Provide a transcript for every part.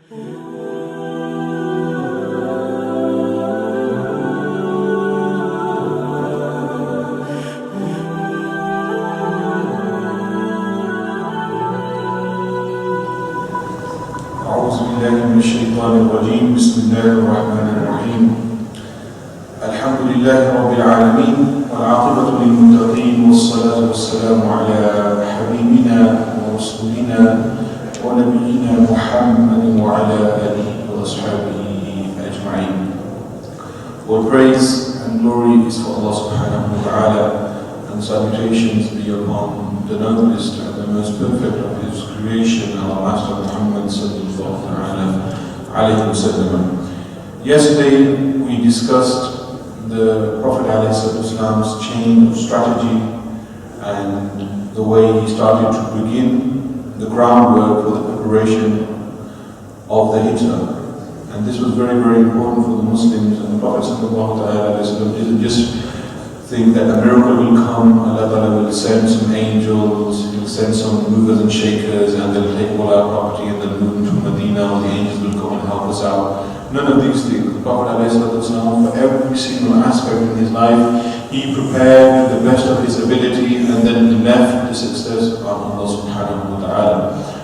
أعوذ بالله من الشيطان الرجيم. بسم الله الرحمن الرحيم. الحمد لله رب العالمين والعاقبة للمتقين والصلاة والسلام على حبيبنا ورسولنا ونبينا محمد وعلى آله وأصحابه أجمعين. All praise and glory is for Allah subhanahu wa ta'ala, and salutations be upon the noblest and the most perfect of His creation, our Master Muhammad sallallahu alayhi wa sallam. Yesterday we discussed the Prophet ﷺ's chain of strategy and the way he started to begin the groundwork for the preparation of the hijrah. And this was very, very important for the Muslims. And the Prophet ﷺ didn't just think that a miracle will come, Allah will send some angels, He'll send some movers and shakers, and they'll take all our property and they'll move into Medina, or the angels will come and help us out. None of these things. The Prophet ﷺ, for every single aspect in his life, he prepared to the best of his ability, and then left the success on Allah subhanahu wa ta'ala.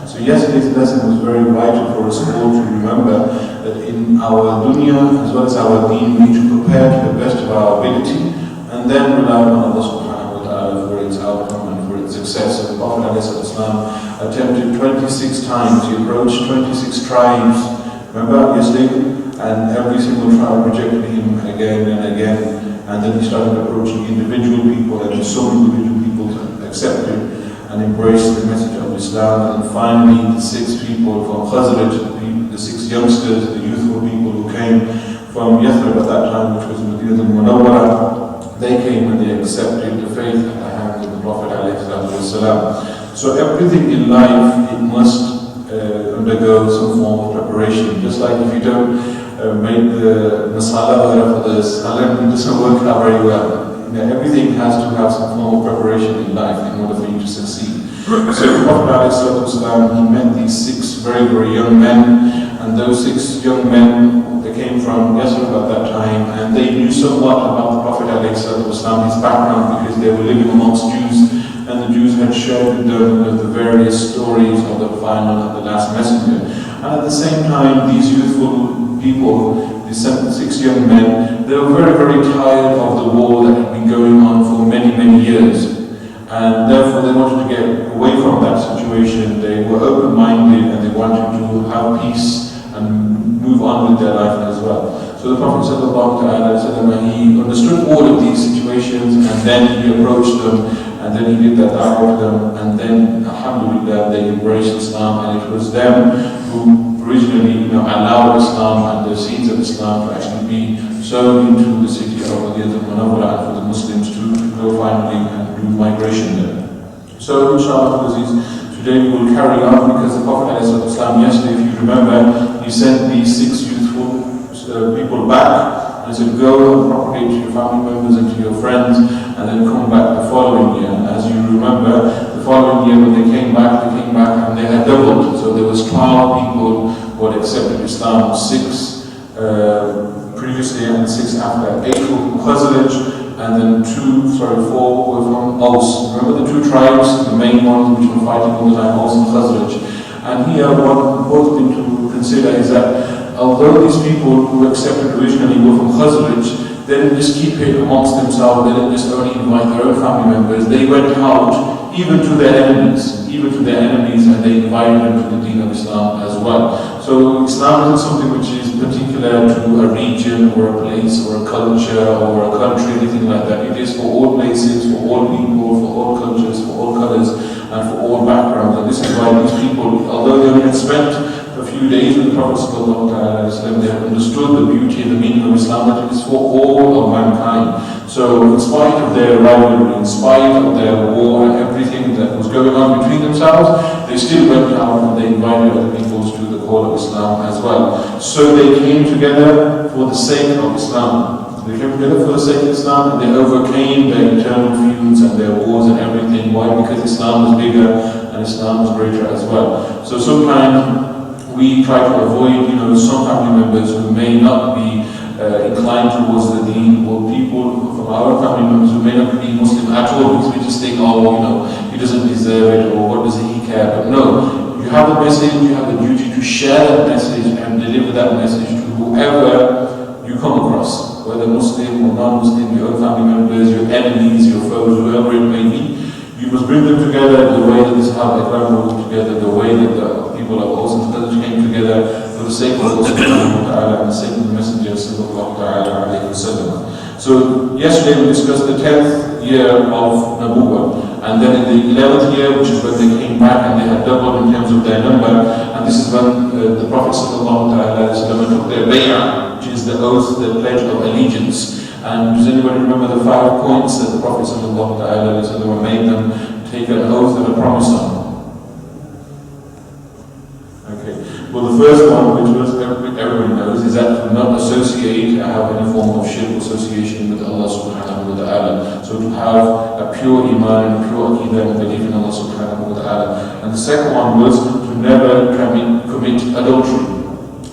So yesterday's lesson was very vital for us all to remember that in our dunya as well as our deen, we need to prepare to the best of our ability, and then rely on Allah subhanahu wa ta'ala for its outcome and for its success. So the Prophet ﷺ attempted 26 times, he approached 26 tribes, remember yesterday? And every single tribe rejected him again and again. And then he started approaching individual people, and so many individual people accepted and embraced the message of Islam. And finally, the 6 people from Khazraj, the 6 youngsters, the youthful people who came from Yathrib at that time, which was Medina al-Munawwara, they came and they accepted the faith at the hands of the Prophet ﷺ. So everything in life, it must undergo some form of preparation. Just like if you don't make the masala for the salad, it doesn't work out very well. Everything has to have some form of preparation in life in order for you to succeed. So the Prophet ﷺ, he met these 6 very, very young men, and those 6 young men, they came from Yathrib at that time, and they knew somewhat about the Prophet ﷺ, his background, because they were living amongst Jews, and the Jews had shared with them the various stories of the final and the last messenger. And at the same time, these youthful people, these 6 young men, they were very, very tired of the war that had been going on for many, many years. And therefore they wanted to get away from that situation. They were open-minded and they wanted to have peace and move on with their life as well. So the Prophet ﷺ, he understood all of these situations, and then he approached them, and then he did that da'wah to them, and then alhamdulillah they embraced Islam, and it was them who originally allowed Islam and the seeds of Islam to actually be sown into the city of Medina al-Munawwara, and for the Muslims to go finally and do migration there. So inshallah today we will carry on, because the Prophet ﷺ, yesterday, if you remember, he sent these 6 youthful people back, and he said, go and propagate to your family members and to your friends, and then come back the following year. And as you remember, the following year when they came back and they had doubled. So there was 12 people who had accepted Islam, 6 previously and 6 after. 8 were from Khazraj, and then 4 were from Aus. Remember the 2 tribes, the main ones which were fighting all the time, Aus and Khazraj. And here what important to consider is that although these people who accepted originally were from Khazraj, they didn't just keep it amongst themselves, they didn't just only invite their own family members, they went out even to their enemies, and they invited them to the deen of Islam as well. So Islam isn't something which is particular to a region or a place or a culture or a country, anything like that. It is for all places, for all people, for all cultures, for all colors, and for all backgrounds. And this is why these people, although they only had spent a few days with the Prophet ﷺ, they have understood the beauty and the meaning of Islam, that it is for all of mankind. So in spite of their rivalry, in spite of their war and everything that was going on between themselves, they still went out and they invited other people to the call of Islam as well. So they came together for the sake of Islam. They came together for the sake of Islam, and they overcame their internal feuds and their wars and everything. Why? Because Islam was bigger and Islam was greater as well. So sometimes We try to avoid, some family members who may not be inclined towards the deen, or people from our family members who may not be Muslim at all, because we just think, he doesn't deserve it, or what does he care? But no, you have the message, you have the duty to share that message and deliver that message to whoever you come across, whether Muslim or non-Muslim, your own family members, your enemies, your foes, whoever it may be. You must bring them together the way that the Sahaba Ikram were together, the way that the people of Aus and Khazraj came together for the sake of Allah subhanahu wa ta'ala and the sake of the Messenger sallallahu ta'ala alayhi wa sallam. So yesterday we discussed the 10th year of Nabuwwah, and then in the 11th year, which is when they came back and they had doubled in terms of their number, and this is when the Prophet sallallahu ta'ala alayhi wa sallam took their bay'ah, which is the oath, the pledge of allegiance. And does anybody remember the 5 points that the Prophet ﷺ made them take an oath and a promise on? Okay. Well, the first one, which was everyone knows, is that to not associate, have any form of shirk association with Allah subhanahu wa ta'ala. So to have a pure iman and a pure aqidah and belief in Allah subhanahu wa ta'ala. And the second one was to never commit adultery.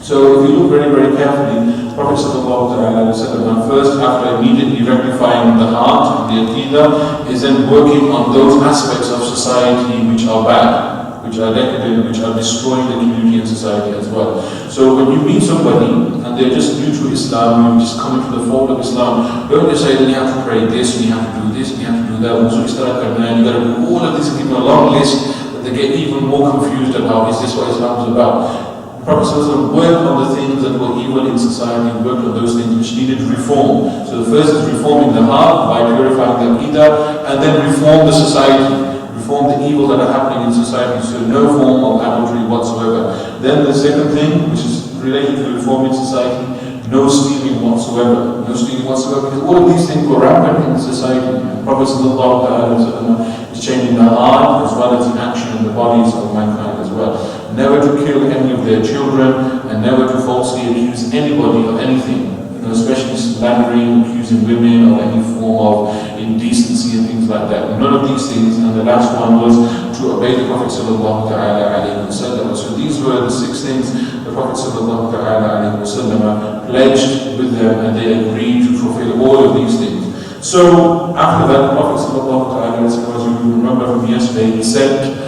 So if you look very, very carefully, Prophet ﷺ, first, after immediately rectifying the heart, the aqidah, is then working on those aspects of society which are bad, which are decadent, which are destroying the community and society as well. So when you meet somebody and they're just new to Islam, you're just coming to the fold of Islam, don't just say that you have to pray this, and you have to do this, and you have to do that, and so you've got to do all of this, and give them a long list that they get even more confused about, is this what Islam is about? The Prophet ﷺ worked on the things that were evil in society, worked on those things which needed reform. So the first is reforming the heart by purifying the aqidah, and then reform the society, reform the evil that are happening in society, so no form of adultery whatsoever. Then the second thing, which is related to reforming society, no stealing whatsoever. No stealing whatsoever, because all of these things were rampant in society. The Prophet ﷺ is changing the heart as well as in action and the bodies of mankind as well. Never to kill any of their children, and never to falsely accuse anybody of anything, especially slandering, accusing women of any form of indecency and things like that. None of these things. And the last one was to obey the Prophet sallallahu ta'ala alayhi wa sallam. So these were the 6 things the Prophet sallallahu ta'ala alayhi wa sallam pledged with them, and they agreed to fulfill all of these things. So after that, the Prophet sallallahu ta'ala alayhi wa sallam, as you remember from yesterday, he sent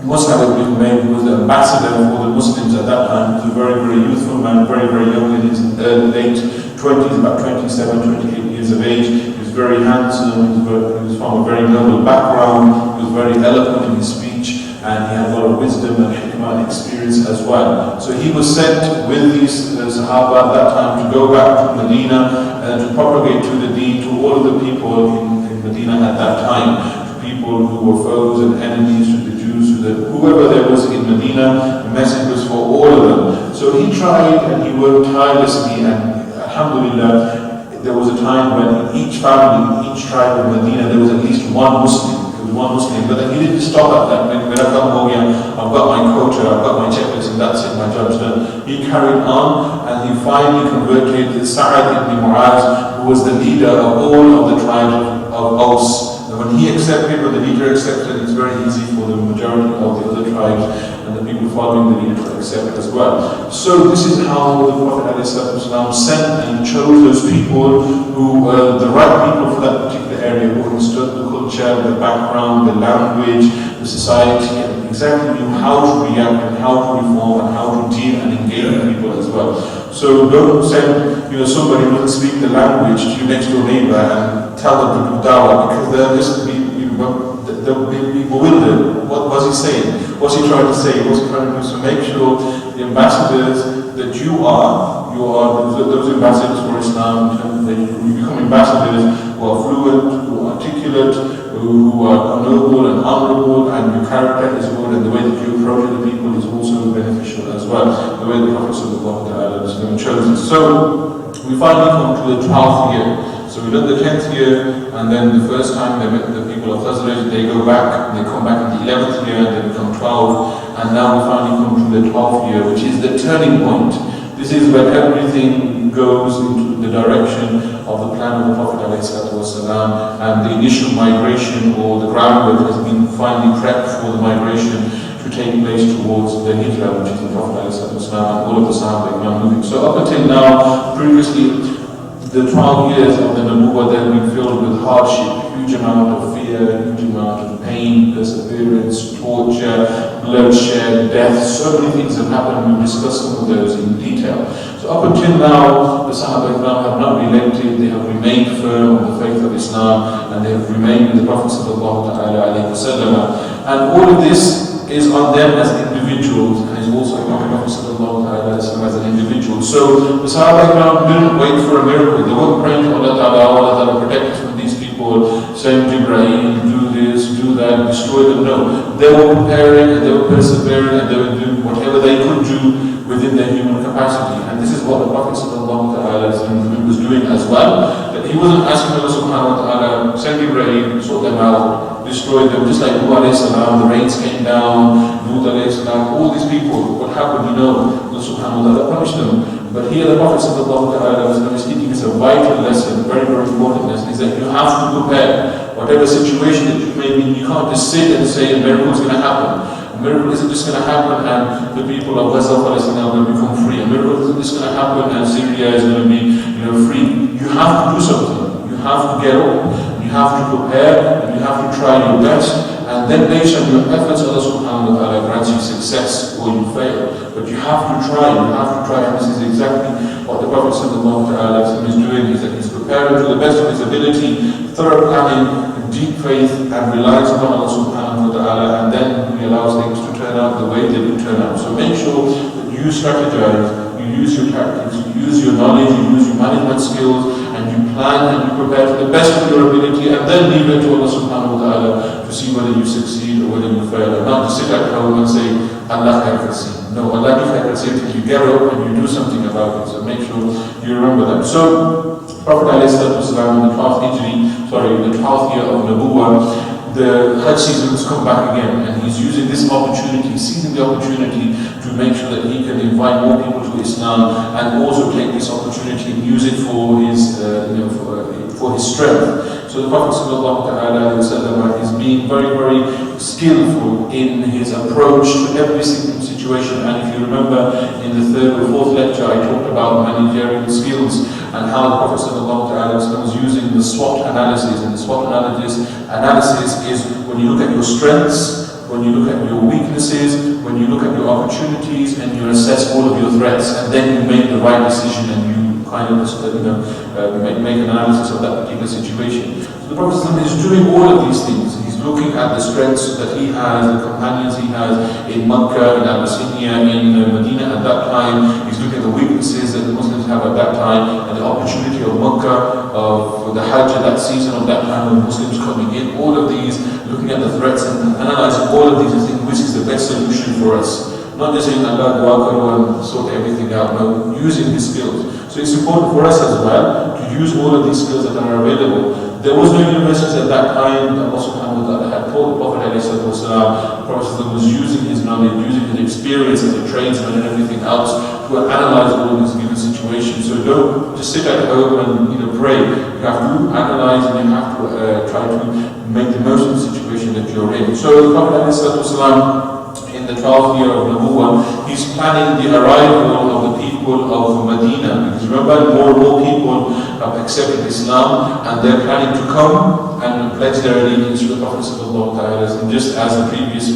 Mus'ab ibn Umayr, who was the ambassador for the Muslims at that time. He was a very, very youthful man, very, very young, in his late 20s, about 27, 28 years of age. He was very handsome, he was from a very noble background, he was very eloquent in his speech, and he had a lot of wisdom and hikmah and experience as well. So he was sent with these Sahaba at that time to go back to Medina and to propagate to the deen to all of the people in Medina at that time, to people who were foes and enemies, to the Jews, to whoever there was in Medina. The message was for all of them. So he tried and he worked tirelessly, and alhamdulillah, there was a time when in each family, in each tribe in Medina, there was at least one Muslim. But then he didn't stop at that. When I come home here, I've got my quota, I've got my checklist, and that's it, my job's done. He carried on, and he finally converted Sa'ad ibn Mu'az, who was the leader of all of the tribes of Aus. And when he accepted, when the leader accepted, it's very easy for the majority of the other tribes and the people following the leader to accept as well. So this is how the Prophet ﷺ sent and chose those people who were the right people for that particular area, who understood the culture, the background, the language, the society, and exactly knew how to react and how to reform and how to deal and engage with people as well. So don't send somebody who doesn't speak the language to your next door neighbor and tell them to do dawah, because they'll just they'll be bewildered. What was he saying? What's he trying to say? What's he trying to do? So make sure the ambassadors that you are those ambassadors for Islam, that you become ambassadors who are fluent, who are articulate, who are noble and honorable, and your character is good, and the way that you approach the people is also beneficial as well, the way the Prophet ﷺ chose it. So we finally come to the 12th year. So we done the 10th year, and then the first time they met the people of Khazraj, they go back, and they come back in the 11th year, and they become 12, and now we finally come to the 12th year, which is the turning point. This is where everything goes into the direction of the plan of the Prophet ﷺ, and the initial migration, or the groundwork, has been finally prepped for the migration to to take place towards the Hijrah, which is the Prophet ﷺ and all of the Sahaba moving. So up until now, previously, the 12 years of the Nubuwwah, they have been filled with hardship, huge amount of fear, huge amount of pain, perseverance, torture, bloodshed, death. So many things have happened. We've discussed some of those in detail. So up until now, the Sahaba have not relented. They have remained firm on the faith of Islam, and they have remained with the Prophet ﷺ. And all of this is on them as individuals, and is also on the Prophet ﷺ as an individual. So the Sahaba didn't wait for a miracle. They weren't praying to Allah Ta'ala, protect us from these people, saying to Ibrahim, do this, do that, destroy them. No, they were preparing and they were persevering and they were doing whatever they could do within their human capacity. And this is what the Prophet ﷺ was doing as well. That he wasn't asking Allah subhanahu wa ta'ala, send Ibrahim, sort them out, destroy them, just like Nuh alayhi salam, the rains came down, Nuh alayhi salam, all these people, what happened, Allah subhanahu wa ta'ala punished them. But here the Prophet was teaching us a vital lesson, very, very important lesson, is that you have to prepare whatever situation that you may be in. You can't just sit and say a miracle is going to happen. A miracle isn't just going to happen and the people of Gaza, Palestine are going to become free. A miracle isn't just going to happen and Syria is going to be free. You have to do something. You have to get up. You have to prepare and you have to try your best, and then based on your efforts, Allah subhanahu wa ta'ala grants you success or you fail. But you have to try, and this is exactly what the Prophet sallallahu alaihi wasallam is doing, is that he's preparing to the best of his ability, thorough planning, deep faith, and reliance upon Allah subhanahu wa ta'ala, and then he allows things to turn out the way they do turn out. So make sure that you strategize, you use your tactics, you use your knowledge, you use your management skills, and you plan and you prepare to the best of your ability, and then leave it to Allah subhanahu wa ta'ala to see whether you succeed or whether you fail. And not to sit at home and say, Allah can see. No, Allah can see until you get up and you do something about it. So make sure you remember that. So, Prophet ﷺ in the 12th year of Nubuwwah, the Hajj season has come back again, and he's using this opportunity, seizing the opportunity to make sure that he can invite more people to Islam, and also take this opportunity and use it for his, for his strength. So the Prophet ﷺ is being very, very skillful in his approach to every single situation. And if you remember, in the 3rd or 4th lecture, I talked about managerial skills and how the Prophet ﷺ was using the SWOT analysis. And the SWOT analysis is when you look at your strengths, when you look at your weaknesses, when you look at your opportunities, and you assess all of your threats, and then you make the right decision and you kind of make an analysis of that particular situation. So the Prophet ﷺ is doing all of these things. He's looking at the strengths that he has, the companions he has in Makkah, in Abyssinia, in Medina at that time. He's looking at the weaknesses that the Muslims have at that time, and the opportunity of Makkah, of the Hajj at that season of that time, of Muslims coming in. All of these, looking at the threats and analyzing all of these and saying which is the best solution for us. Not just saying Allah and sort everything out, no, using his skills. So it's important for us as well to use all of these skills that are available. There was no universities at that time. Allah subhanahu wa ta'ala had taught the Prophet ﷺ. The Prophet was using his knowledge, using his experience as a tradesman and everything else to analyze all of these given situations. So don't just sit at home and pray. You have to analyze and you have to try to make the most of the situation that you're in. So the Prophet ﷺ, in the 12th year of Nubuwwah, he's planning the arrival of the people of Medina. Because remember, more and more people have accepted Islam, and they're planning to come and pledge their allegiance to the Prophet ﷺ, just as the previous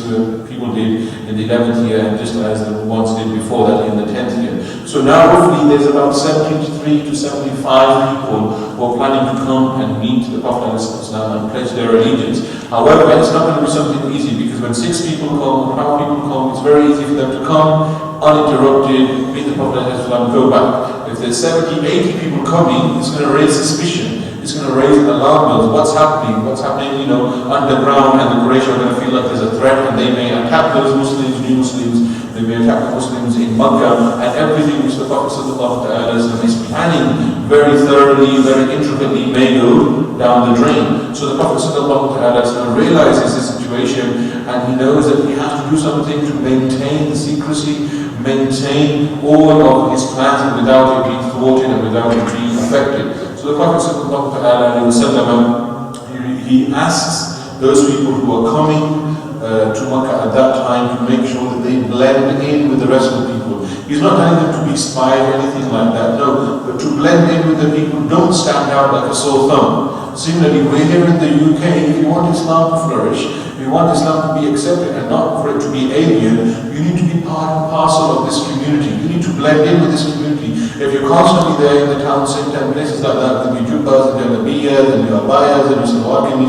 people did in the 11th year, and just as the ones did before that in the 10th year. So now roughly there's about 73 to 75 people who are planning to come and meet the Prophet ﷺ and pledge their allegiance. However, it's not going to be something easy, because when 6 people come, 5 people come, it's very easy for them to come uninterrupted, meet the Prophet ﷺ, go back. If there's 70, 80 people coming, it's going to raise suspicion. It's going to raise alarm bells. What's happening? Underground, and the Quraysh are going to feel like there's a threat, and they may attack those Muslims, new Muslims. They may attack the Muslims in Makkah, and everything which the Prophet ﷺ is planning very thoroughly, very intricately may go down the drain. So the Prophet ﷺ realizes the situation, and he knows that he has to do something to maintain the secrecy, maintain all of his plans without it being thwarted and without it being affected. So the Prophet ﷺ, he asks those people who are coming to Makkah at that time to make sure that they blend in with the rest of the people. He's not telling them to be spies or anything like that, no, but to blend in with the people, don't stand out like a sore thumb. Similarly, we're here in the UK, if you want Islam to flourish, if you want Islam to be accepted and not for it to be alien, you need to be part and parcel of this community. You need to blend in with this community. If you're constantly there in the town centre and places like that, with your jubbas and your nabiyas and your abayas and your salawat and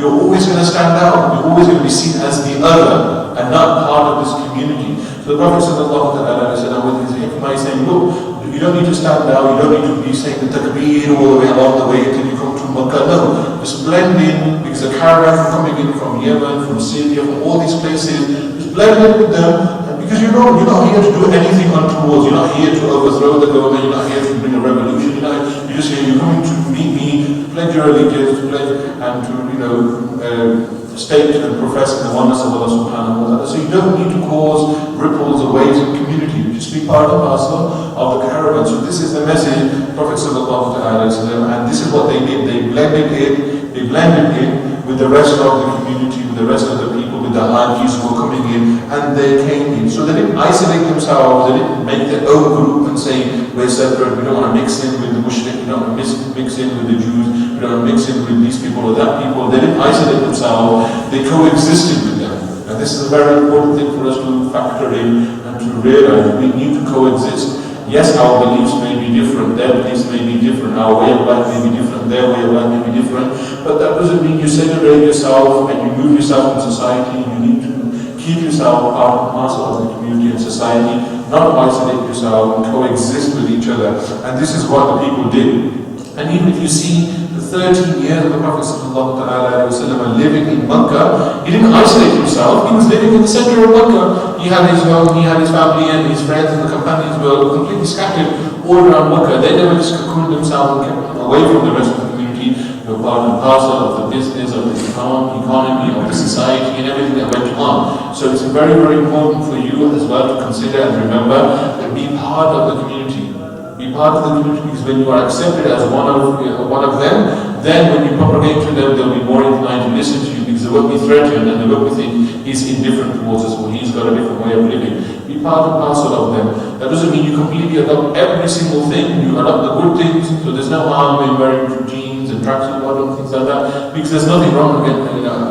you're always going to stand out. You're always going to be seen as the other and not part of this community. So the Prophet sallallahu alaihi wasallam with his hikmah is saying, look, you don't need to stand out, you don't need to be saying the takbir all the way along the way until you come to Makkah. No, just blend in, because the caravans are coming in from Yemen, from Syria, from all these places. Just blend in with them. Because you're not here to do anything untoward. You're not here to overthrow the government. You're not here to bring a revolution. You're just here. You're coming to meet me, to pledge your allegiance, to pledge and to state and profess the oneness of Allah subhanahu wa ta'ala. So you don't need to cause ripples or waves in community. Just be part and parcel of the caravan. So this is the message, Prophet sallallahu alaihi wasallam, and this is what they did. They blended in with the rest of the community, with the rest of the people, with the Hajis who were coming in, and they came in. So they didn't isolate themselves, they didn't make their own group and say, we're separate, we don't want to mix in with the Mushrik, we don't want to mix in with the Jews, we don't want to mix in with these people or that people. They didn't isolate themselves, they coexisted with them. And this is a very important thing for us to factor in and to realize. We need to coexist. Yes, our beliefs may be different, their beliefs may be different, our way of life may be different, their way of life may be different, but that doesn't mean you segregate yourself and you move yourself in society. You need to keep yourself part and parcel of the community and society, not isolate yourself and coexist with each other. And this is what the people did. And even if you see the 13 years of the Prophet ﷺ living in Makkah, he didn't isolate himself, he was living in the center of Makkah. He had his home, he had his family and his friends and the companions were completely scattered all around Makkah. They never just cocooned themselves and kept away from the rest of the community. They were part and parcel of the business, of the economy, of the society and everything that went on. So it's very, very important for you as well to consider and remember and be part of the community. Be part of the community, because when you are accepted as one of them, then when you propagate to them, they'll be more inclined to listen to you, because they won't be threatened and they won't think he's indifferent towards us or he's got a different way of living. Be part and parcel of them. That doesn't mean you completely adopt every single thing. You adopt the good things, so there's no harm in wearing jeans and tracksuit bottom and things like that, because there's nothing wrong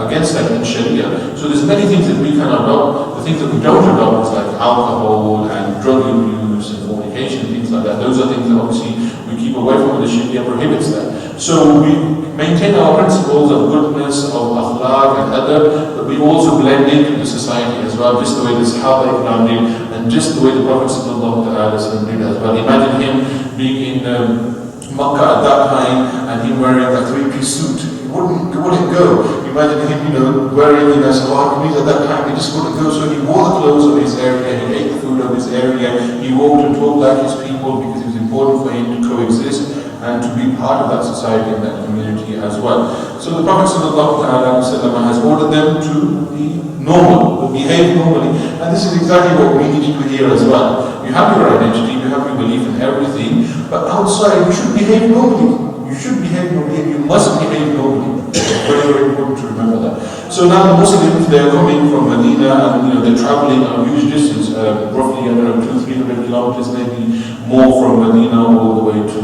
against that in Sharia. So there's many things that we can adopt. The things that we don't adopt is like alcohol and drug abuse and fornication, things like that. Those are things that obviously we keep away from, and the Sharia prohibits that. So we maintain our principles of goodness, of akhlaq and adab, but we also blend into the society as well, just the way the Sahaba Ikram did, and just the way the Prophet ﷺ did as well. Imagine him being in Makkah at that time and him wearing a three-piece suit. It wouldn't go. Imagine him, wearing salawat kameez at that time. It just wouldn't go. So he wore the clothes of his area, he ate the food of his area, he walked and talked like his people, because it was important for him to coexist and to be part of that society and that community as well. So the Prophet ﷺ has ordered them to be normal, to behave normally. And this is exactly what we need to do here as well. You have your identity, you have your belief in everything, but outside you should behave normally. You should behave normally, and you must behave normally. Very, very important to remember that. So now the Muslims, they're coming from Medina and they're traveling a huge distance, roughly 200-300 kilometers, maybe more from Medina all the way to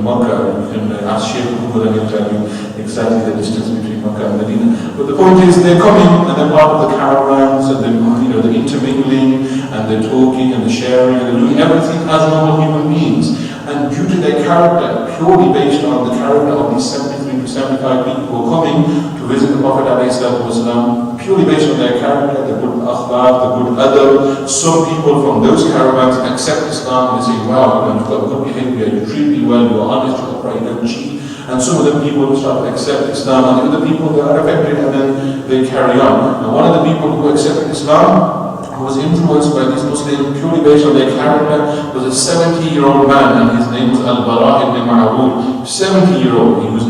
Makkah. You can ask Sheikh Muhammad and he'll tell you exactly the distance between Makkah and Medina. But the point is, they're coming and they're part of the caravans and they're intermingling and they're talking and they're sharing and they're doing everything as normal human beings. And due to their character, purely based on the character of these 73 to 75 people who are coming to visit the Prophet ﷺ, purely based on their character, the good akhlaq, the good adab, some people from those caravans accept Islam and they say, wow, you've got good behavior, you treat me well, you're honest, you're upright, you don't cheat. And some of the people start to accept Islam, and the other people that are affected, and then they carry on. Now one of the people who accepted Islam, who was influenced by these Muslims purely based on their character, was a 70-year-old man, and his name was Al-Bara ibn Ma'rur. 70-year-old. He was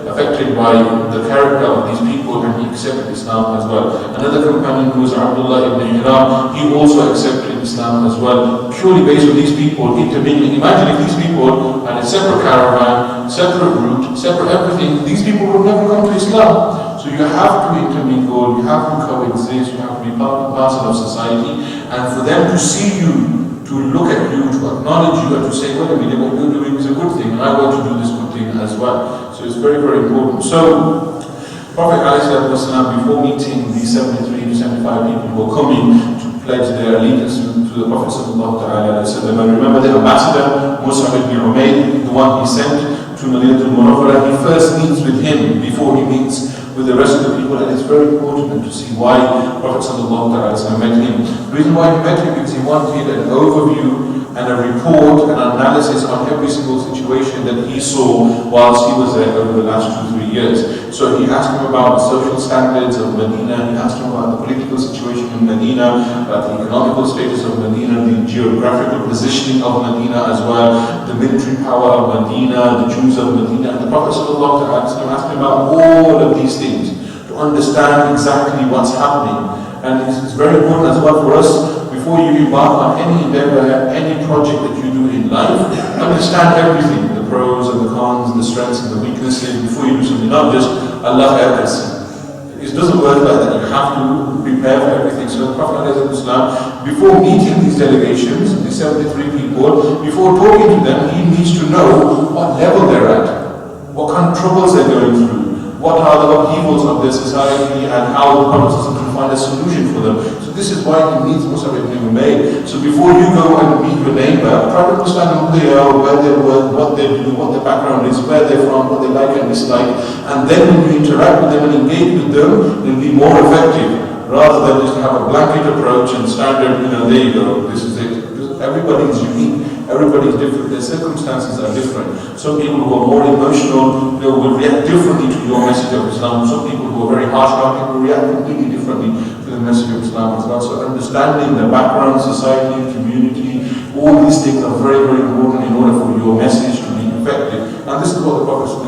affected by the character of these people, and he accepted Islam as well. Another companion who was Abdullah ibn Hiram, he also accepted Islam as well, purely based on these people intermingling. Imagine if these people had a separate caravan, separate route, separate everything, these people would never come to Islam. So you have to intermingle, you have to coexist, you have to be part and parcel of society, and for them to see you, to look at you, to acknowledge you, and to say, wait a minute, what you're doing is a good thing, and I want to do this good thing as well. So it's very, very important. So Prophet ﷺ, before meeting these 73 to 75 people who were coming to pledge their allegiance to the Prophet ﷺ, and remember the ambassador, Mus'ab ibn Umayr, the one he sent to Madinatul Munawwarah, he first meets with him before he meets with the rest of the people, and it's very important to see why Prophet ﷺ met him. The reason why he met him is he wanted an overview and a report and analysis on every single situation that he saw whilst he was there over the last 2-3 years. So he asked him about the social standards of Medina, he asked him about the political situation in Medina, about the economical status of Medina, the geographical positioning of Medina as well, the military power of Medina, the Jews of Medina. And the Prophet ﷺ asked him about all of these things to understand exactly what's happening. And it's very important as well for us, before you embark on any endeavor, any project that you do in life, understand everything, the pros and the cons, the strengths and the weaknesses, before you do something, not just Allah help. It doesn't work like that. You have to prepare for everything. So the Prophet ﷺ, before meeting these delegations, these 73 people, before talking to them, he needs to know what level they're at, what kind of troubles they're going through, what are the upheavals of their society, and how the Prophet can find a solution for them. So this is why he needs Mus'ab ibn Umayr. So before you go and meet your neighbor, try to understand who they are, where they work, what they do, what their background is, where they're from, what they like and dislike. And then when you interact with them and engage with them, it'll be more effective, rather than just have a blanket approach and standard, there you go, this is it. Because everybody is unique. Everybody is different, their circumstances are different. Some people who are more emotional will react differently to your message of Islam. Some people who are very harsh-hearted will react completely differently to the message of Islam as well. So understanding the background, society, community, all these things are very, very important in order for your message to be effective. And this is what the Prophet was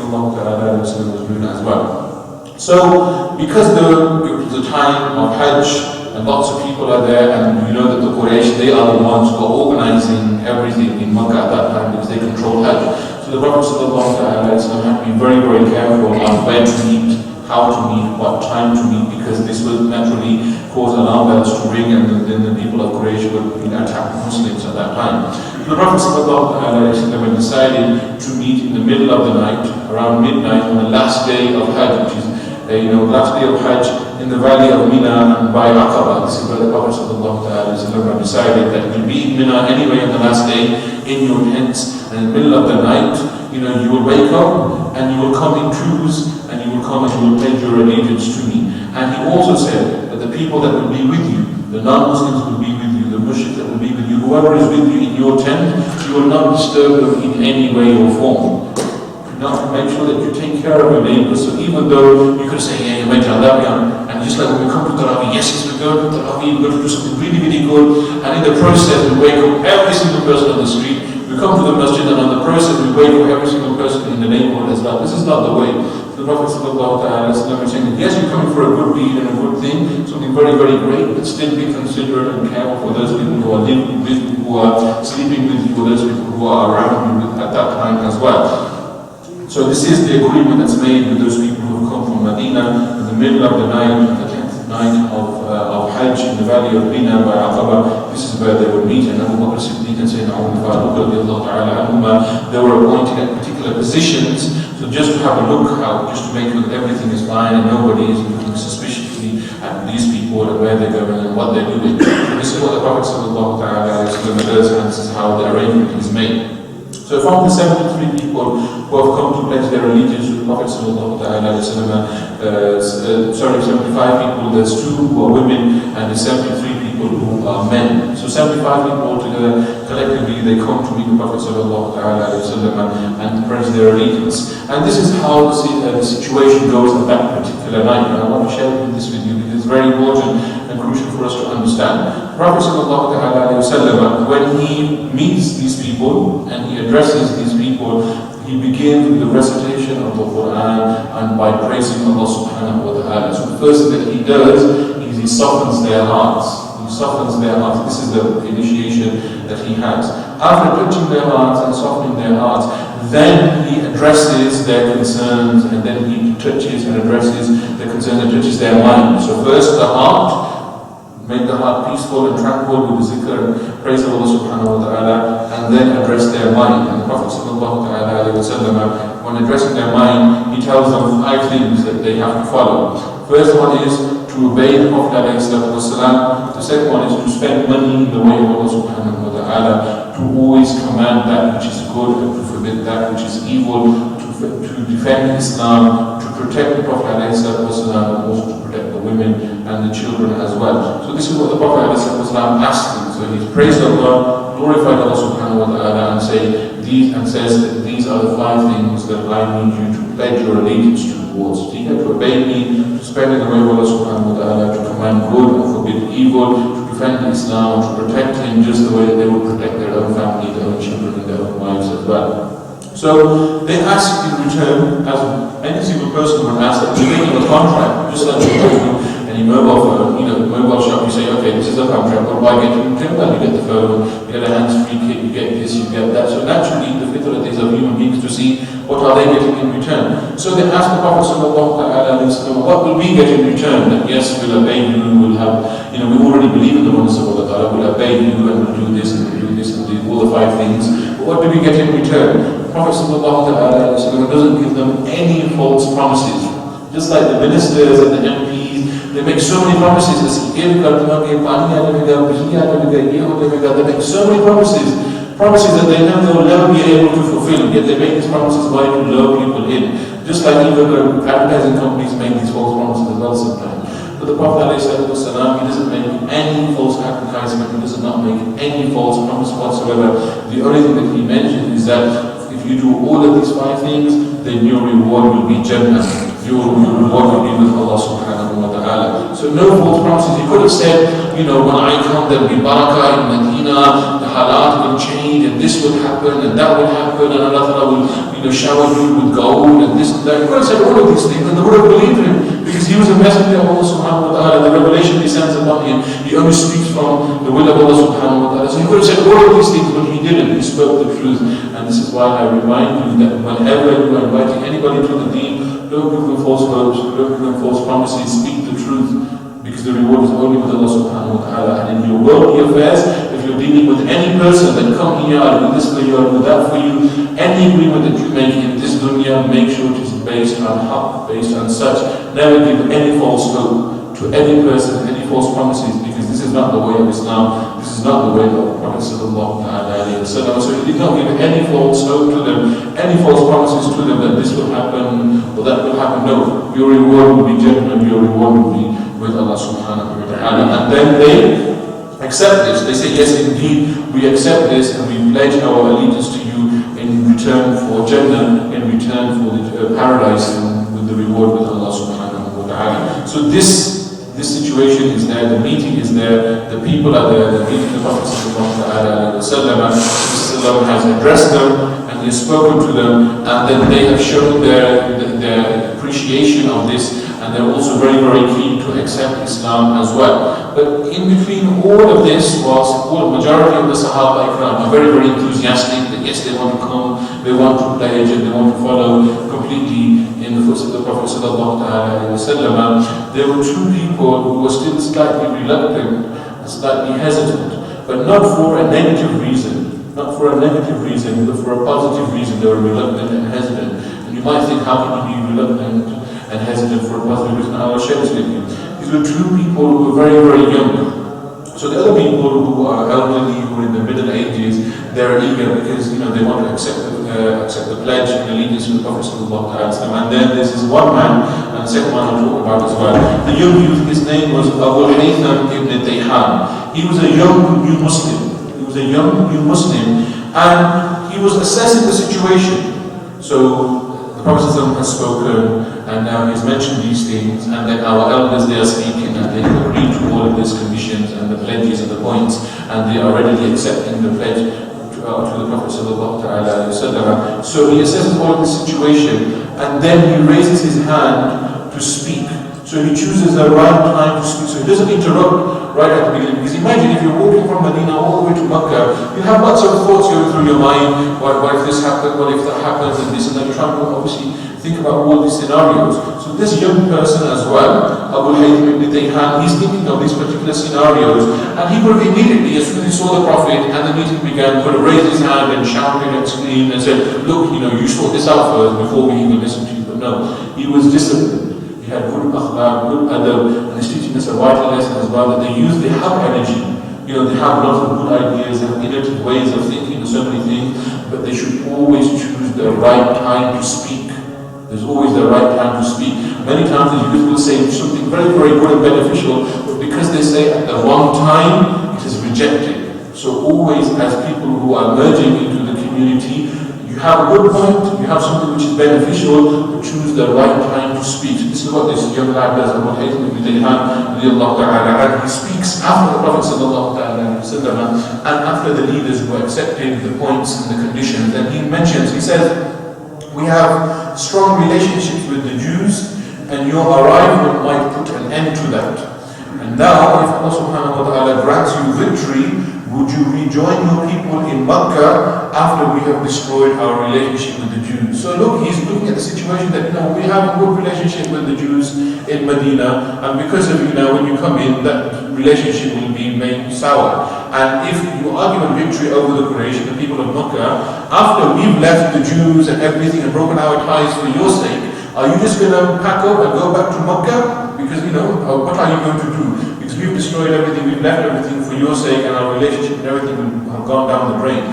doing as well. So because it was the time of Hajj, and lots of people are there, and you know that the Quraysh, they are the ones who are organizing everything in Makkah at that time because they control Hajj. So the Prophet ﷺ had to be very, very careful on where to meet, how to meet, what time to meet, because this will naturally cause alarm bells to ring, and then the people of Quraysh would attack Muslims at that time. So the Prophet ﷺ decided to meet in the middle of the night, around midnight, on the last day of Hajj, which is last day of Hajj, in the valley of Mina and by Aqaba. This is where the Prophet ﷺ decided that you'll be in Mina anyway on the last day, in your tents, and in the middle of the night, you will wake up and you will come in twos, and you will come and you will pledge your allegiance to me. And he also said that the people that will be with you, the non-Muslims will be with you, the mushriks that will be with you, whoever is with you in your tent, you will not disturb them in any way or form. Now, make sure that you take care of your neighbors. So even though you could say, yeah, you went to Tarawih, and just like when we come to Tarawih, yes, we go to Tarawih, we're going to do something really, really good, and in the process we wake up every single person on the street. We come to the masjid, and on the process we wake up every single person in the neighborhood as well. This is not the way. The Prophet ﷺ is saying that yes, you're coming for a good deed and a good thing, something very, very great, but still be considerate and careful for those people who are living with you, who are sleeping with you, for those people who are around you at that time as well. So this is the agreement that's made with those people who have come from Medina in the middle of the night, the 10th night of Hajj in the valley of Mina by Aqaba. This is where they would meet, and Abu Bakr Siddiq and Sayyidina Umar Faruq, they were appointed at particular positions. So just to have a look, just to make sure that everything is fine and nobody is looking suspiciously at these people and where they're going and what they're doing. So this is what the Prophet does, and this is how the arrangement is made. So from the 73 people who have come to pledge their allegiance to the Prophet ﷺ, 75 people, there's 2 who are women, and the 73 people who are men. So 75 people altogether, collectively, they come to meet the Prophet ﷺ and pledge their allegiance. And this is how the situation goes at that particular night. And I want to share this with you because it's very important and crucial for us to understand. The Prophet ﷺ, when he meets these people and he addresses these people, he begins with the recitation of the Quran and by praising Allah subhanahu wa ta'ala. So the first thing that he does is he softens their hearts. He softens their hearts. This is the initiation that he has. After touching their hearts and softening their hearts, then he addresses their concerns, and then he touches and addresses their concerns and touches their mind. So first the heart, make the heart peaceful and tranquil with the zikr and praise of Allah subhanahu wa ta'ala, and then address their mind. And the Prophet sallallahu alayhi wa sallam, when addressing their mind, he tells them 5 things that they have to follow. First one is to obey the Prophet alayhi salatu wasalam. The second one is to spend money in the way of Allah subhanahu wa ta'ala, to always command that which is good and to forbid that which is evil, to defend Islam, to protect the Prophet alayhi salatu wasalam, and also to protect the women and the children as well. So this is what the Prophet alayhi salatu wasalam asked them. So he praised Allah, glorified Allah subhanahu wa ta'ala, and says that these are the 5 things that I need you to pledge your allegiance towards. So you have to obey me, to spend in the way of Allah subhanahu wa ta'ala, to command good and forbid evil, to defend Islam, to protect him just the way that they would protect their own family, their own children, and their own wives as well. So they ask in return, as any single person would ask, that you're making a contract, just like you do any mobile phone, mobile shop, you say, okay, this is a contract, but why get it in return? Well, you get the phone, you get a hands-free kit, you get this, you get that. So naturally, the fitrah is of human beings to see what are they getting in return. So they ask the Prophet sallallahu alaihi wasallam, what will we get in return? That yes, we'll obey you, we'll have, we already believe in the oneness of Allah, we'll obey you, and we'll do this, and we'll do this, and do all the 5 things. But what do we get in return? The Prophet sallallahu alaihi wasallam doesn't give them any false promises. Just like the ministers and the MPs, they make so many promises. They make so many promises that they know they will never be able to fulfill. Yet they make these promises by to lure people in. Just like even advertising companies make these false promises as well sometimes. But the Prophet ﷺ, he doesn't make any false advertisement. He does not make any false promise whatsoever. The only thing that he mentioned is that if you do all of these 5 things, then your reward will be Jannah. Your reward will be with Allah subhanahu wa ta'ala. So no false promises. He could have said, when I come, there will be barakah in Medina, the halat will change, and this will happen, and that will happen, and Allah will shower you with gold, and this and that. He could have said all of these things, and they would have believed him, because he was a messenger of Allah subhanahu wa ta'ala. The revelation descends upon him. He only speaks from the will of Allah subhanahu wa ta'ala. So he could have said all of these things, but he didn't. He spoke the truth. And this is why I remind you that whenever you are inviting anybody to the deen, don't give them false hopes, don't give them false promises, speak the truth, because the reward is only with Allah subhanahu wa ta'ala. And in your worldly affairs, if you're dealing with any person that come here, I'll do this for you, I'll do that for you, any agreement that you make in this dunya, make sure it is based on haqq, based on such. Never give any false hope to any person, any false promises, because this is not the way of Islam, this is not the way of the Prophet sallallahu alaihi wasallam. So he did not give any false hope to them, any false promises to them that this will happen or that will happen. No, your reward will be Jannah, your reward will be with Allah subhanahu wa ta'ala. And then they accept this. They say, yes, indeed, we accept this and we pledge our allegiance to you in return for Jannah, in return for the paradise, and with the reward with Allah subhanahu wa ta'ala. So this situation is there, the meeting is there, the people are there, the meeting the Prophet sallallahu alaihi wasallam has addressed them and he has spoken to them, and then they have shown their appreciation of this, and they're also very, very keen to accept Islam as well. But in between all of this was, the majority of the Sahaba Ikram are very, very enthusiastic that yes, they want to come, they want to pledge, and they want to follow completely in the footsteps of the Prophet sallallahu alaihi wasallam. There were 2 people who were still slightly reluctant, slightly hesitant, but not for a negative reason. Not for a negative reason, but for a positive reason. They were reluctant and hesitant. And you might think, how can you be reluctant and hesitant for a positive reason? I will share this with you. These were 2 people who were very, very young. So the other people who are elderly, who are in the middle ages, they're eager because they want to accept the pledge and allegiance to the Prophet sallallahu alaihi wasallam. And then there's this one man, and the second one I'll talk about as well. The young youth, his name was Abu Haytham ibn Tayhan. He was a young new Muslim. And he was assessing the situation. So the Prophet ﷺ has spoken, and now he's mentioned these things, and then our elders, they are speaking, and they agree to all of these conditions and the pledges and the points, and they are readily accepting the pledge to the Prophet ﷺ. So he assesses all of the situation, and then he raises his hand to speak. So he chooses the right time to speak. So he doesn't interrupt right at the beginning. Because imagine if you're walking from Medina all the way to Mecca, you have lots of thoughts going through your mind. What if this happens? What if that happens? And this, and then you're trying to obviously think about all these scenarios. So this young person as well, Abu Haytham ibn Tayhan, he's thinking of these particular scenarios, and he would have immediately, as soon as he saw the Prophet and the meeting began, would have raised his hand and shouted and screamed and said, look, you sort this out first before we even listen to you. But no, he was disciplined. He had good akhlaq, good adab, and he's teaching us a vital lesson as well, that they have energy. They have lots of good ideas, they have innovative ways of thinking and so many things, but they should always choose the right time to speak. There's always the right time to speak. Many times the youth will say something very, very good and beneficial, but because they say at the wrong time, it is rejected. So always, as people who are merging into the community, you have a good point, you have something which is beneficial, but choose the right time to speak. This is what this young lad does. Abu Haytham ibn Tayhan, he speaks after the Prophet ﷺ and after the leaders who accepted the points and the conditions. And he says, we have strong relationships with the Jews, and your arrival might put an end to that. And now, if Allah subhanahu wa ta'ala grants you victory, would you rejoin your people in Makkah after we have destroyed our relationship with the Jews? So look, he's looking at the situation that we have a good relationship with the Jews in Medina, and because of when you come in, that relationship will be made sour. And if you are given victory over the Quraysh, the people of Makkah, after we've left the Jews and everything and broken our ties for your sake, are you just going to pack up and go back to Makkah? Because what are you going to do? Because we've destroyed everything, we've left everything for your sake, and our relationship and everything will have gone down the drain.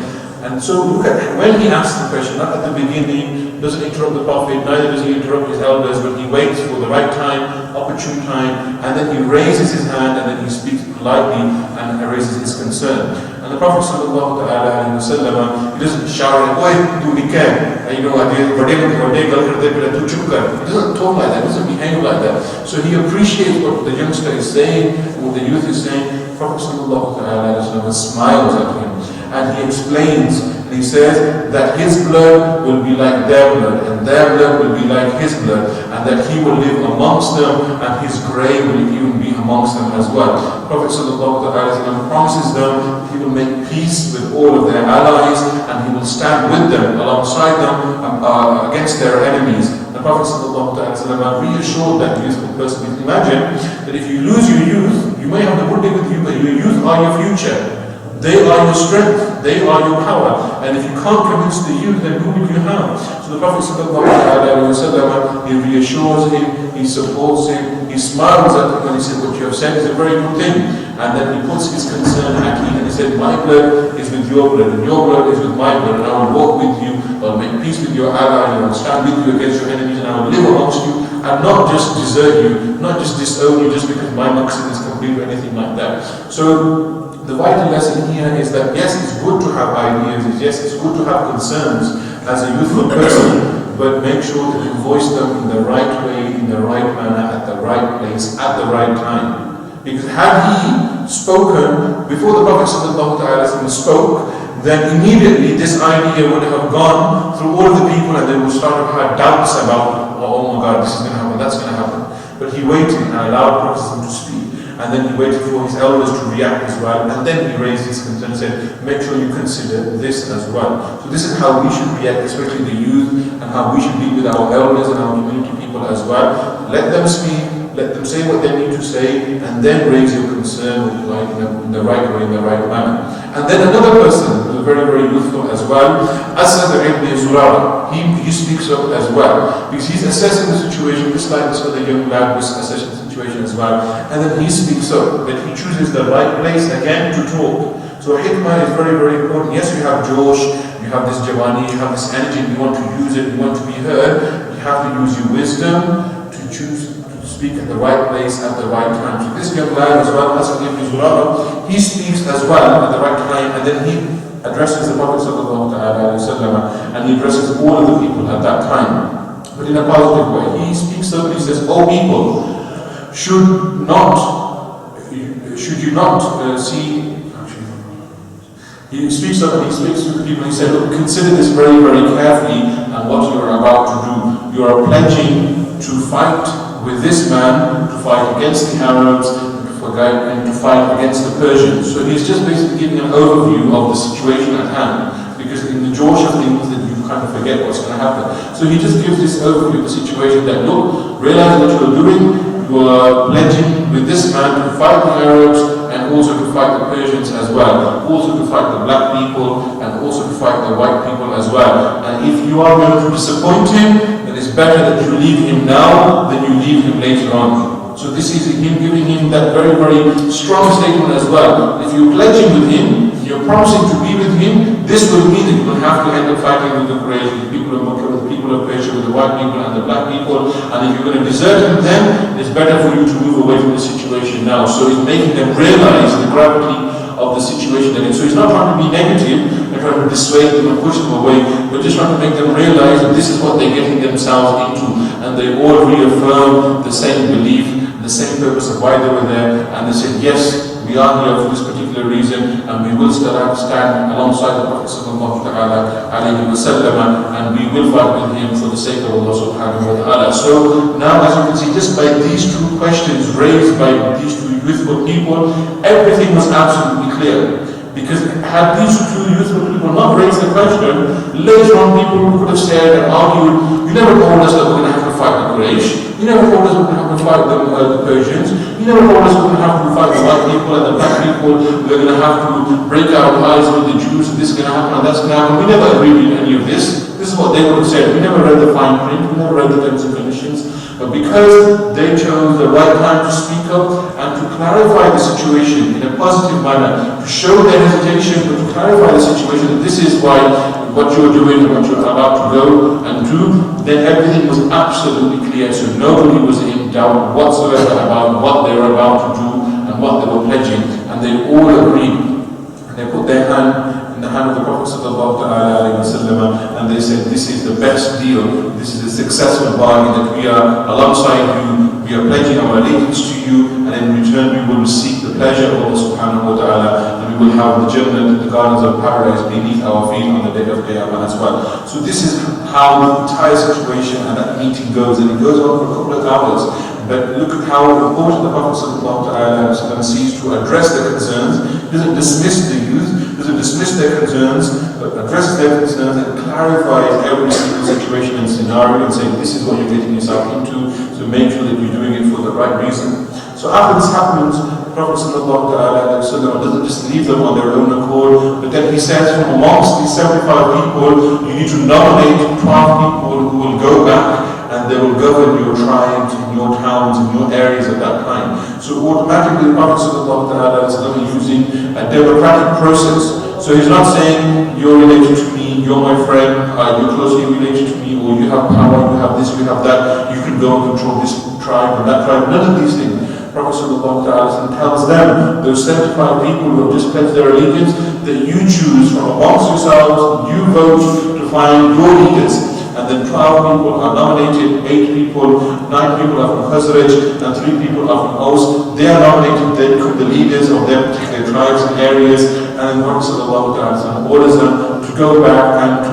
And so look at when he asks the question, not at the beginning, doesn't interrupt the Prophet, neither does he interrupt his elders, but he waits for the right time, opportune time, and then he raises his hand and then he speaks politely and raises his concern. And the Prophet sallallahu alaihi wasallam, he doesn't shout, "Oi, do we care?" He doesn't talk like that, he doesn't behave like that. So he appreciates what the youngster is saying, what the youth is saying. The Prophet sallallahu alaihi wasallam smiles at him and he explains, and he says that his blood will be like their blood, and their blood will be like his blood, and that he will live amongst them, and his grave will even be amongst them as well. Prophet ﷺ promises them he will make peace with all of their allies, and he will stand with them, alongside them, against their enemies. The Prophet ﷺ reassured that youthful person. Imagine that if you lose your youth, you may have the Buddha with you, but your youth are your future. They are your strength, they are your power. And if you can't convince the youth, then who will you have? So the Prophet ﷺ, he reassures him, he supports him, he smiles at him, and he said, what you have said is a very good thing. And then he puts his concern at him, and he said, my blood is with your blood, and your blood is with my blood, and I will walk with you, I'll make peace with your ally, and I will stand with you against your enemies, and I will live amongst you, and not just desert you, not just disown you just because my maqsid is complete or anything like that. So the vital lesson here is that yes, it's good to have ideas, yes, it's good to have concerns as a youthful person, but make sure that you voice them in the right way, in the right manner, at the right place, at the right time. Because had he spoken before the Prophet ﷺ spoke, then immediately this idea would have gone through all of the people, and they would start to have doubts about, oh my God, this is going to happen, that's going to happen. But he waited and allowed Prophet to speak. And then he waited for his elders to react as well, and then he raised his concern and said, make sure you consider this as well. So this is how we should react, especially the youth, and how we should be with our elders and our community people as well. Let them speak, let them say what they need to say, and then raise your concern in the right way, in the right manner. And then another person, who is very, very youthful as well, Asad ibn Zurara, he speaks up as well, because he's assessing the situation, just like this other young lad was assessing the situation as well. And then he speaks up, that he chooses the right place again to talk. So hikmah is very, very important. Yes, you have Josh, you have this Jawani, you have this energy, you want to use it, you want to be heard, you have to use your wisdom to choose to speak at the right place at the right time. So this young lad as well, Asad ibn Zurara, he speaks as well at the right time, and then he addresses the Prophet ﷺ, and he addresses all of the people at that time, but in a positive way. He speaks up and he says, "Oh people, should you not see." He speaks up and he speaks to the people. He said, "Look, consider this very, very carefully, and what you are about to do. You are pledging to fight with this man, to fight against the Arabs, a guy going to fight against the Persians. So he's just basically giving an overview of the situation at hand, because in the Josh of things that you kind of forget what's going to happen. So he just gives this overview of the situation that, look, realize what you're doing, you are pledging with this man to fight the Arabs and also to fight the Persians as well, also to fight the black people and also to fight the white people as well. And if you are going to disappoint him, then it's better that you leave him now than you leave him later on. So this is him giving him that very, very strong statement as well. If you're pledging with him, you're promising to be with him, this will mean that you will have to end up fighting with the Quraysh, with the people of Makkah, with the people of Persia, with the white people and the black people. And if you're going to desert him then, it's better for you to move away from the situation now. So he's making them realize the gravity of the situation they're in. So he's not trying to be negative and trying to dissuade them and push them away, but just trying to make them realize that this is what they're getting themselves into. And they all reaffirm the same belief, the same purpose of why they were there, and they said, yes, we are here for this particular reason, and we will stand alongside the Prophet sallallahu alaihi wasallam, and we will fight with him for the sake of Allah subhanahu wa ta'ala. So now, as you can see, just by these two questions raised by these two youthful people, everything was absolutely clear. Because had these two youthful people not raised the question, later on people could have said and argued, you never told us that we're going to have to fight the Quraysh, you never told us we're going to have to fight the Persians, you never told us we're going to have to fight the white people and the black people, we're going to have to break our ties with the Jews, and this is going to happen and that's going to happen. We never agreed with any of this. This is what they would have said. We never read the fine print, we never read the terms and conditions. But because they chose the right time to speak up and to clarify the situation in a positive manner, to show their hesitation, but to clarify the situation that this is why what you're doing and what you're about to go and do, then everything was absolutely clear. So nobody was in doubt whatsoever about what they were about to do and what they were pledging. And they all agreed. And they put their hand in the hand of the Prophet sallallahu alaihi wasallam, and they said, this is the best deal, this is a successful bargain, that we are alongside you, we are pledging our allegiance to you, and in return we will seek the pleasure of Allah subhanahu wa ta'ala, and we will have the Jannah, the gardens of paradise beneath our feet on the day of Qiyamah as well. So this is how the entire situation and that meeting goes, and it goes on for a couple of hours. But look at how important the Prophet ﷺ sees to address their concerns. He doesn't dismiss the youth, doesn't dismiss their concerns, but addresses their concerns and clarifies every single situation and scenario and saying, this is what you're getting yourself into, so make sure that you're doing it for the right reason. So after this happens, the Prophet ﷺ doesn't just leave them on their own accord, but then he says, from amongst these 75 people, you need to nominate 12 people who will go back and they will govern your tribes, in your towns, in your areas at that time. So automatically the Prophet ﷺ is using a democratic process. So he's not saying, you're related to me, you're my friend, you're closely related to me, or you have power, you have this, you have that, you can go and control this tribe or that tribe. None of these things. The Prophet ﷺ tells them, those 75 people who have just pledged their allegiance, that you choose from amongst yourselves, you vote to find your leaders. And then 12 people are nominated, 8 people, 9 people are from Khazraj, and 3 people are from Aus. They are nominated, they become the leaders of their particular tribes and areas, and the Prophet ﷺ orders them to go back and to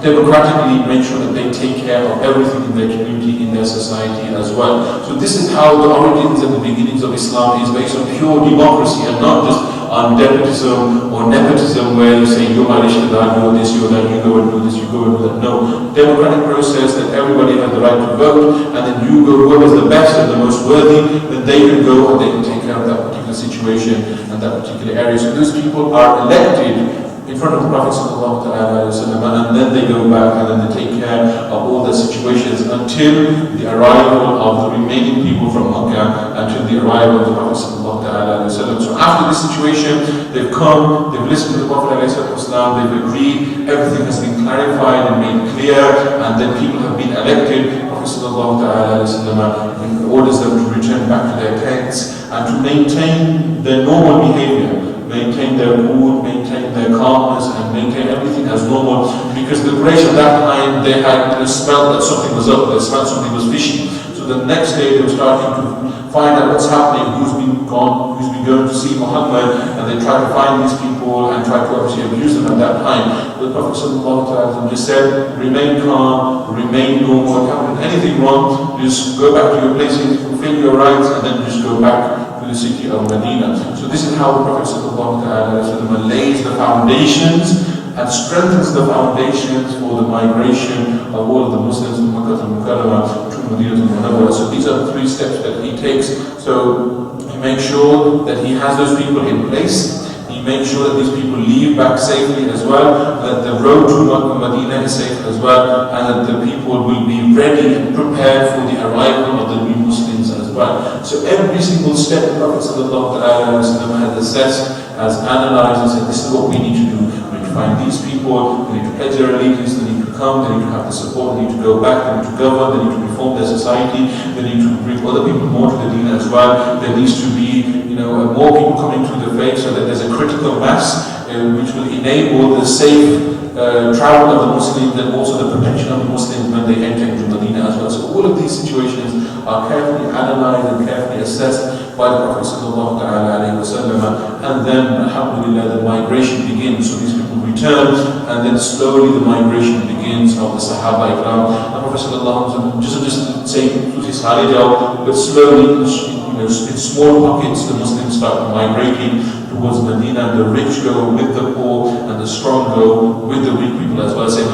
democratically make sure that they take care of everything in their community, in their society as well. So this is how the origins and the beginnings of Islam is based on pure democracy and not just on despotism or nepotism where you say, you're my rishtadar, you're this, you're that, you go and do this, you go and do that. No, democratic process that everybody has the right to vote, and then you go, whoever's the best and the most worthy, then they can go and they can take care of that particular situation and that particular area. So those people are elected in front of the Prophet ﷺ, and then they go back and then they take care of all the situations until the arrival of the remaining people from Makkah, until the arrival of the Prophet ﷺ. So after this situation, they've come, they've listened to the Prophet ﷺ, they've agreed, everything has been clarified and made clear, and then people have been elected. The Prophet ﷺ orders them to return back to their tents and to maintain their normal behavior, maintain their mood, maintain their calmness, and maintain everything as normal, because the Quraysh at that time, they had smelled that something was up, they smelled something was fishy. So the next day they were starting to find out what's happening, who's been gone, who's been going to see Muhammad, and they tried to find these people and tried to obviously abuse them at that time. The Prophet ﷺ just said, remain calm, remain normal, if you haven't done anything wrong, just go back to your places, fulfill your rights, and then just go back to the city of Medina. So this is how the Prophet ﷺ lays the foundations and strengthens the foundations for the migration of all of the Muslims from Makkah al-Mukarramah to Medina al-Munawwarah. So these are the 3 steps that he takes. So he makes sure that he has those people in place. He makes sure that these people leave back safely as well, that the road to Medina is safe as well, and that the people will be ready and prepared for the arrival of the new Muslims as well. So every single step the Prophet ﷺ has assessed, has analyzed, and said, this is what we need to do. We need to find these people, they need to pledge their allegiance, they need to come, they need to have the support, they need to go back, they need to govern, they need to reform their society, they need to bring other people more to the deen as well. There needs to be more people coming to the faith so that there's a critical mass which will enable the safe travel of the Muslims and also the protection of the Muslims when they enter into Medina as well. So all of these situations are carefully analyzed and carefully assessed by the Prophet ﷺ, and then alhamdulillah the migration begins. So these people return, and then slowly the migration begins of the Sahaba Ikram. The Prophet ﷺ just say but slowly, in small pockets, the Muslims start migrating towards Medina. The rich go with the poor, and the strong go with the weak people as well. He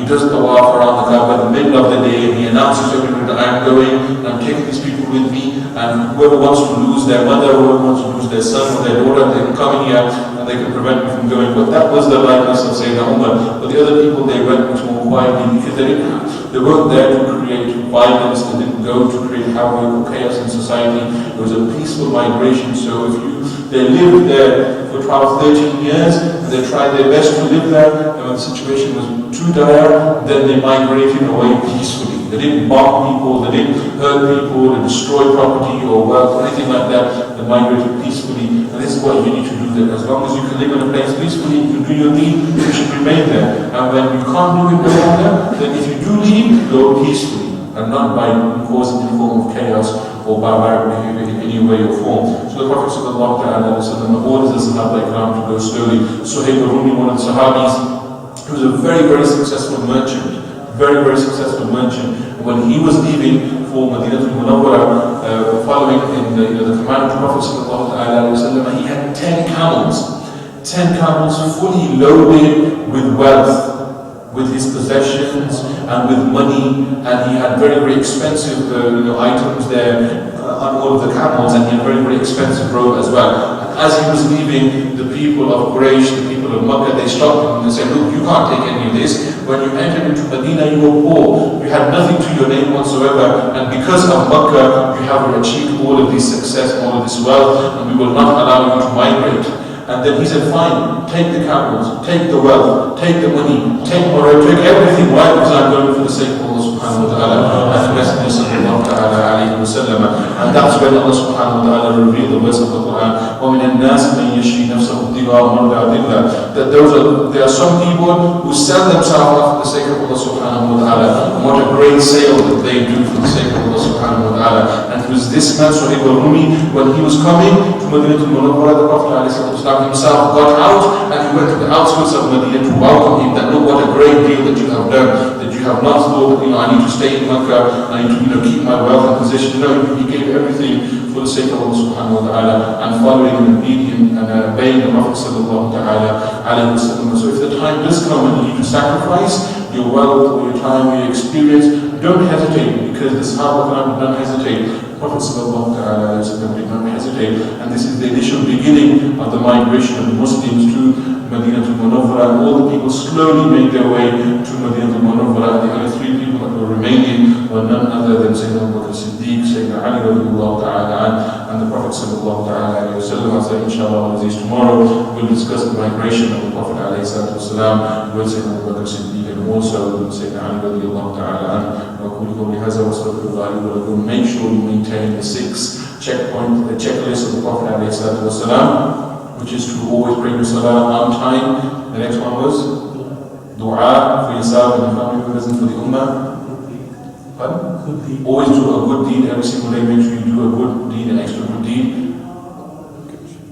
does tawaf around the Kaaba in the middle of the day, and he announces to everyone that I'm going, and I'm taking these people with me, and whoever wants to lose their mother, whoever wants to lose their son or their daughter, they can come here and they can prevent me from going. But that was the likeness of Sayyidina Umar. But the other people, they went much more quietly because they weren't there to create violence, they didn't go to create havoc or chaos in society. It was a peaceful migration. So they lived there for 12, 13 years, and they tried their best to live there, and when the situation was too dire, then they migrated away peacefully. They didn't bomb people, they didn't hurt people, they destroy property or wealth or anything like that. They migrated peacefully, and this is what you need to do there. As long as you can live in a place peacefully, you do your deed, you should remain there. And when you can't do it no longer, then if you do leave, go peacefully, and not by causing any form of chaos or barbaric behavior in any way or form. So the Prophet ﷺ orders the Sahaba Ikram to go slowly. Suhaib al-Rumi, one of the Sahabis, he was a very, very successful merchant. Very, very successful merchant. And when he was leaving for Medina al-Munawwarah, following in the command of the Prophet ﷺ, he had 10 camels. 10 camels fully loaded with wealth, with his possessions and with money, and he had very, very expensive items there on all of the camels, and he had very, very expensive robe as well. And as he was leaving, the people of Quraysh, the people of Makkah, they stopped him and they said, look, you can't take any of this. When you entered into Medina, you were poor, you had nothing to your name whatsoever, and because of Makkah, you have achieved all of this success, all of this wealth, and we will not allow you to migrate. And then he said, fine, take the camels, take the wealth, take the money, take everything. Why? Because I'm going for the sake of Allah subhanahu wa ta'ala and the Messenger sallallahu ta'ala alayhi wa sallam. And that's when Allah subhanahu wa ta'ala revealed the verse of the Quran, وَمِنَ النَّاسِ مَنْ يَشْرِي نَفْسَهُ ابْتِغَاءَ مَرْضَاتِ اللَّهِ. That there are some people who sell themselves off for the sake of Allah subhanahu wa ta'ala. And what a great sale that they do for the sake of Allah subhanahu wa ta'ala. And it was this man, Suhaib al-Rumi, when he was coming to Medina al-Munawwarah, the Prophet himself got out and he went to the outskirts of Medina to welcome him, that look, what a great deal that you have done, that you have not thought that I need to stay in Makkah, I need to keep my wealth and position. No, he gave everything for the sake of Allah subhanahu wa ta'ala, and following and obeying and obeying the Prophet sallallahu ta'ala alayhi wa sallam. So if the time does come and you need to sacrifice your wealth or your time or your experience, don't hesitate, because the Sahaba don't hesitate. Prophet sallallahu ta'ala did not hesitate, and this is the initial beginning of the migration of the Muslims to Medina al-Munawwarah. All the people slowly made their way to Medina al-Munawwarah. The only 3 people that were remaining were none other than Sayyidina Abu Bakr Siddiq, Sayyidina Ali radiallahu ta'ala, and the Prophet sallallahu ta'ala alayhi wa sallam. So inshallah, as tomorrow, we'll discuss the migration of the Prophet alayhi salatu wasalam with Sayyidina Abu Bakr Siddiq, and also with Sayyidina Ali radiallahu ta'ala. Make sure you maintain the 6 checkpoint, the checklist of the Prophet ﷺ, which is to always bring your salah on time. The next one was dua for yourself and your family members and for the ummah. Pardon? Always do a good deed every single day. Make sure you do a good deed, an extra good deed.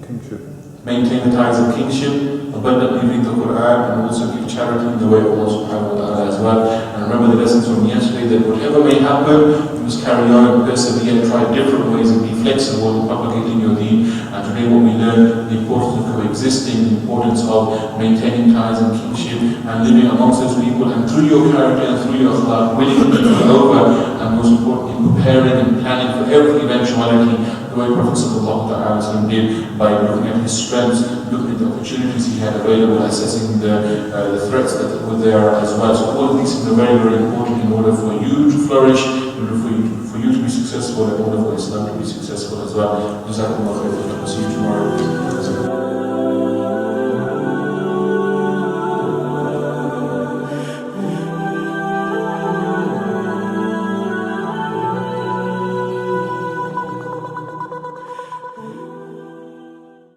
Kingship. Maintain the ties of kingship, abundantly read the Quran, and also give charity in the way of Allah subhanahu wa ta'ala as well. And remember the lessons from yesterday, that whatever may happen, you must carry on and persevere and try different ways and be flexible in propagating your deen. And today when we learn the importance of coexisting, the importance of maintaining ties and kinship and living amongst those people, and through your character and through your akhlaq, willing to be over, and most importantly, preparing and planning for every eventuality, the way Prophet ﷺ did by looking at his strengths, looking at the opportunities he had available, assessing the threats that were there as well. So all of these things are very, very important in order for you to flourish, in order for you to be successful, in order for Islam to be successful as well. Jazakumullah khairan. See you tomorrow.